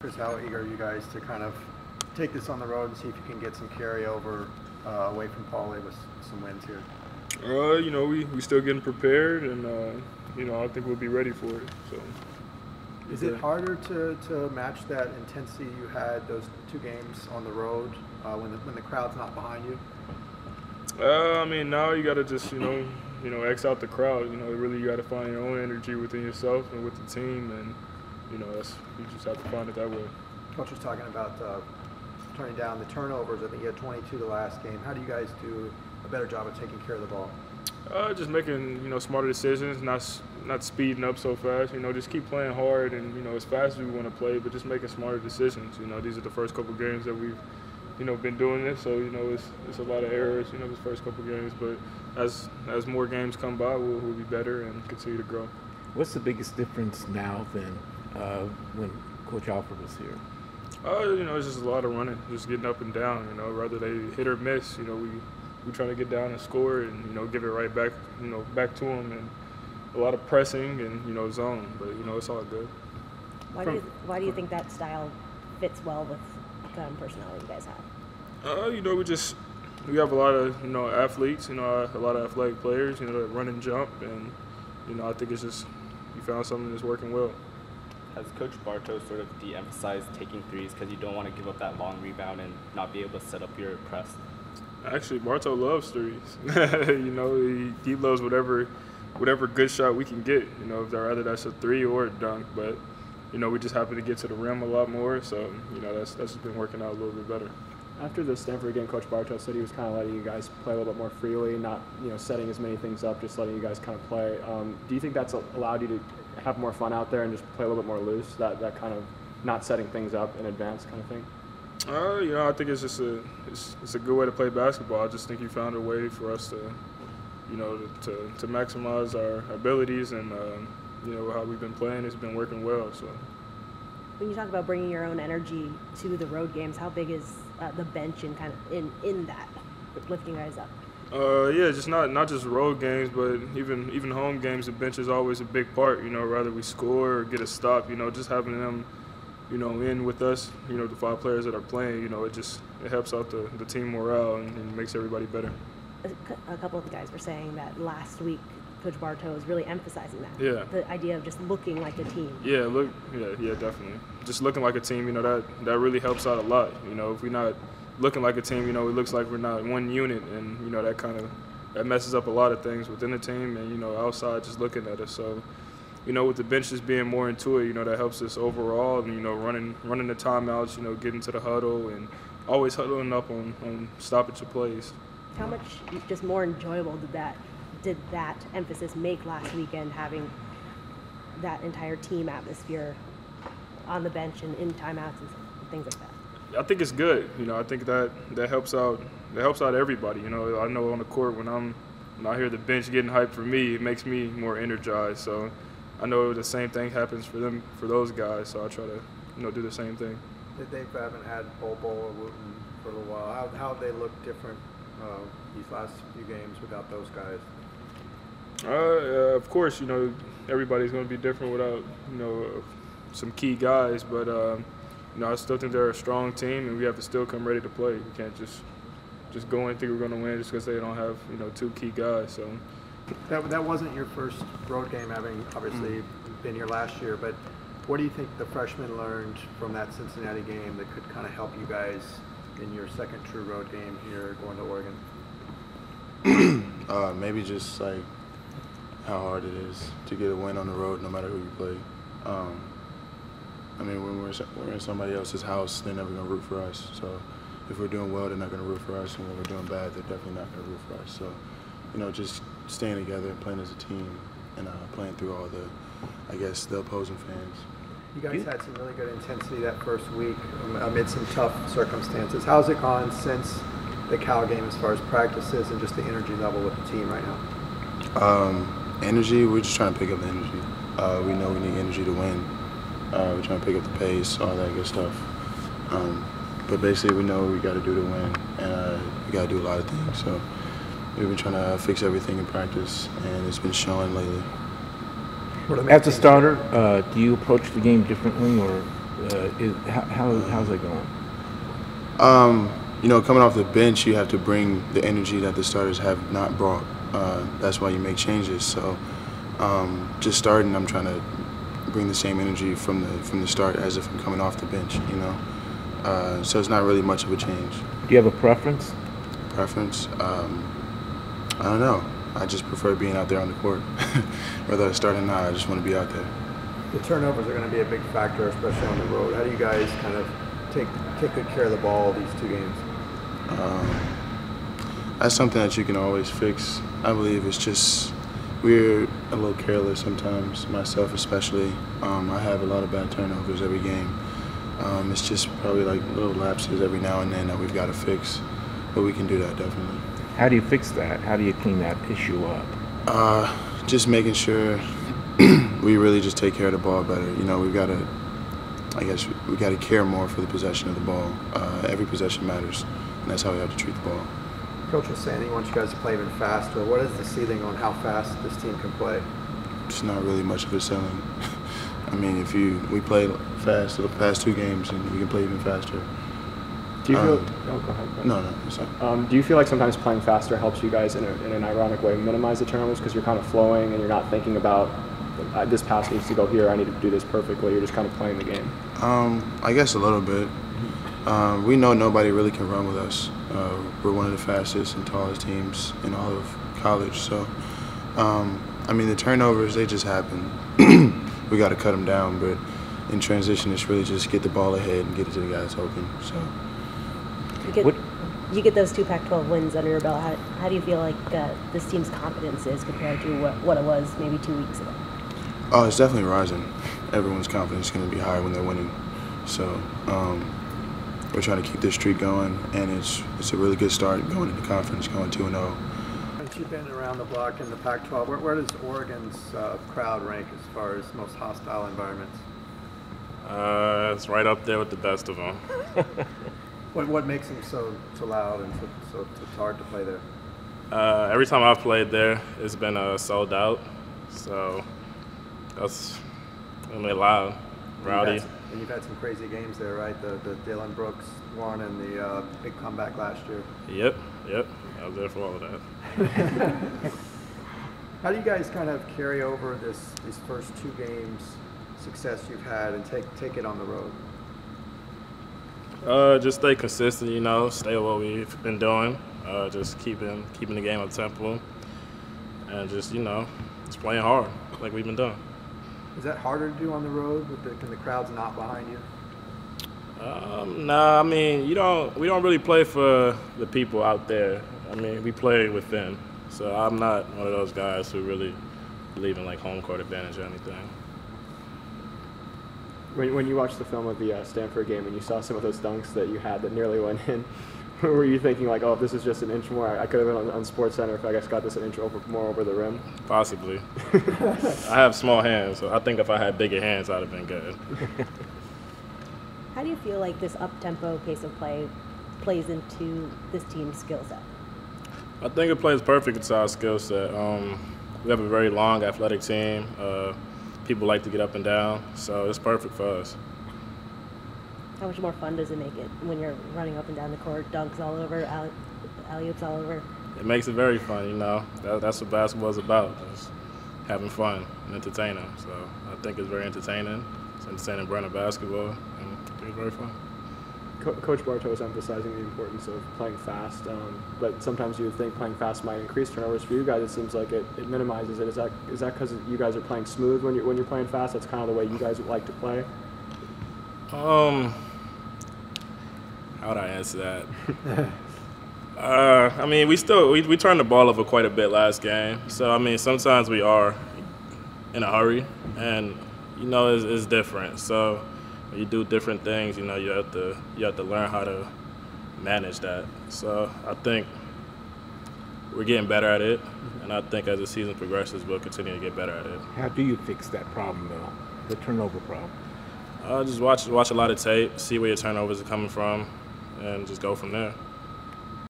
Kris, how eager are you guys to kind of take this on the road and see if you can get some carryover away from Paulie with some wins here? You know, we still getting prepared, and you know, I think we'll be ready for it. So. Is it harder to match that intensity you had those 2 games on the road when the crowd's not behind you? I mean, now you got to just you know X out the crowd. You know, really you got to find your own energy within yourself and with the team, and you know you just have to find it that way. Coach was talking about turning down the turnovers. I think you had 22 the last game. How do you guys do a better job of taking care of the ball? Just making smarter decisions, not speeding up so fast. You know, just keep playing hard and as fast as we want to play, but just making smarter decisions. You know, these are the first couple games that we've been doing this, so it's a lot of errors. This first couple games, but as more games come by, we'll be better and continue to grow. What's the biggest difference now than when Coach Alford was here? It's just a lot of running, just getting up and down. Whether they hit or miss, we try to get down and score and give it right back, back to them, and a lot of pressing and zone. But it's all good. Why do you think that style fits well with the personality you guys have? We have a lot of athletes, a lot of athletic players, that run and jump, and I think it's just you found something that's working well. Has Coach Bartow sort of de-emphasized taking threes because you don't want to give up that long rebound and not be able to set up your press? Actually, Bartow loves threes. He loves whatever good shot we can get. Rather that's a 3 or a dunk. But we just happen to get to the rim a lot more. So that's just been working out a little bit better. After the Stanford game, Coach Bartow said he was kind of letting you guys play a little bit more freely, not setting as many things up, just letting you guys kind of play. Do you think that's allowed you to have more fun out there and just play a little bit more loose? That kind of not setting things up in advance kind of thing. I think it's just it's a good way to play basketball. I just think you found a way for us to, to maximize our abilities, and how we've been playing has been working well. So. When you talk about bringing your own energy to the road games, how big is the bench and kind of in that lifting you guys up? Just not just road games, but even home games. The bench is always a big part. Rather we score or get a stop. Just having them. In with us, the 5 players that are playing, it helps out the team morale and makes everybody better. A couple of the guys were saying that last week, Coach Bartow was really emphasizing that. Yeah. The idea of just looking like a team. Yeah, definitely. Just looking like a team, that really helps out a lot. If we're not looking like a team, it looks like we're not one unit, and that messes up a lot of things within the team, and outside just looking at us. So. With the bench just being more into it, that helps us overall. And, running the timeouts, getting to the huddle and always huddling up on stoppage of plays. How much just more enjoyable did that emphasis make last weekend, having that entire team atmosphere on the bench and in timeouts and things like that? I think it's good. I think that helps out. That helps out everybody. I know on the court when I hear the bench getting hyped for me, it makes me more energized. So. I know the same thing happens for them, for those guys, so I try to, do the same thing. They haven't had Bobo or Wooten for a little while. How have they looked different these last few games without those guys? Of course, everybody's going to be different without, some key guys, but, I still think they're a strong team, and we have to still come ready to play. We can't just go in and think we're going to win just because they don't have, 2 key guys. So. That wasn't your first road game, having obviously been here last year, but what do you think the freshmen learned from that Cincinnati game that could kind of help you guys in your second true road game here going to Oregon? Maybe just like how hard it is to get a win on the road no matter who you play. When we're in somebody else's house, they're never going to root for us. So if we're doing well, they're not going to root for us, and when we're doing bad, they're definitely not going to root for us. So, just staying together and playing as a team and playing through all the opposing fans. You guys had some really good intensity that first week amid some tough circumstances. How's it gone since the Cal game as far as practices and just the energy level with the team right now? Energy, we're just trying to pick up the energy. We know we need energy to win. We're trying to pick up the pace, all that good stuff. But basically we know what we got to do to win, and we got to do a lot of things. So. We've been trying to fix everything in practice, and it's been showing lately. As a starter, do you approach the game differently, or How's that going? You know, coming off the bench, you have to bring the energy that the starters have not brought. That's why you make changes. So just starting, I'm trying to bring the same energy from the start as if I'm coming off the bench, you know. So it's not really much of a change. Do you have a preference? Preference? I don't know. I just prefer being out there on the court. Whether I start or not, I just want to be out there. The turnovers are going to be a big factor, especially on the road. How do you guys kind of take good care of the ball these 2 games? That's something that you can always fix. I believe it's just we're a little careless sometimes, myself especially. I have a lot of bad turnovers every game. It's just probably like little lapses every now and then that we've got to fix, but we can do that definitely. How do you fix that? How do you clean that issue up? Just making sure we really just take care of the ball better. You know, we got to care more for the possession of the ball. Every possession matters, and that's how we have to treat the ball. Coach was saying he wants you guys to play even faster. What is the ceiling on how fast this team can play? It's not really much of a ceiling. I mean, we play fast the past 2 games, and we can play even faster. Do you feel? Oh, go ahead. No, it's not. Do you feel like sometimes playing faster helps you guys in an ironic way minimize the turnovers because you're kind of flowing and you're not thinking about this pass needs to go here, I need to do this perfectly. You're just kind of playing the game. I guess a little bit. We know nobody really can run with us. We're one of the fastest and tallest teams in all of college. So, I mean, the turnovers, they just happen. We got to cut them down, but in transition, it's really just get the ball ahead and get it to the guys open. So. You get those 2 Pac-12 wins under your belt. How do you feel like this team's confidence is compared to what it was maybe 2 weeks ago? Oh, it's definitely rising. Everyone's confidence is going to be higher when they're winning. So we're trying to keep this streak going, and it's a really good start going into conference, going 2-0. Since you've been around the block in the Pac-12, where does Oregon's crowd rank as far as most hostile environments? It's right up there with the best of them. What makes them so loud and so hard to play there? Every time I've played there, it's been sold out. So that's really loud, rowdy. And you've had some crazy games there, right? The Dylan Brooks one and the big comeback last year. Yep. I was there for all of that. How do you guys kind of carry over these first 2 games success you've had and take it on the road? Just stay consistent, you know, stay what we've been doing, just keeping the game up tempo, and just, you know, just playing hard like we've been doing. Is that harder to do on the road when the crowd's not behind you? Nah, I mean, we don't really play for the people out there. I mean, we play with them. So I'm not one of those guys who really believe in like home court advantage or anything. When you watched the film of the Stanford game and you saw some of those dunks that you had that nearly went in, were you thinking like, oh, if this is just an inch more, I could have been on SportsCenter if I guess got this an inch more over the rim? Possibly. I have small hands, so I think if I had bigger hands, I'd have been good. How do you feel like this up-tempo pace of play plays into this team's skill set? I think it plays perfect into our skill set. We have a very long, athletic team. People like to get up and down, so it's perfect for us. How much more fun does it make it when you're running up and down the court, dunks all over, alley-oops all over? It makes it very fun, you know. That's what basketball's about, just having fun and entertaining. So I think it's very entertaining. It's entertaining brand of basketball, and I think it's very fun. Coach Bartow is emphasizing the importance of playing fast, but sometimes you would think playing fast might increase turnovers. For you guys, it seems like it minimizes it. Is that because you guys are playing smooth when you're playing fast? That's kind of the way you guys would like to play. How would I answer that? I mean, we turned the ball over quite a bit last game. So I mean, sometimes we are in a hurry, and you know it's different. So when you do different things, you know you have to learn how to manage that. So I think we're getting better at it, and I think as the season progresses, we'll continue to get better at it. How do you fix that problem, though, the turnover problem? Just watch a lot of tape, see where your turnovers are coming from, and just go from there.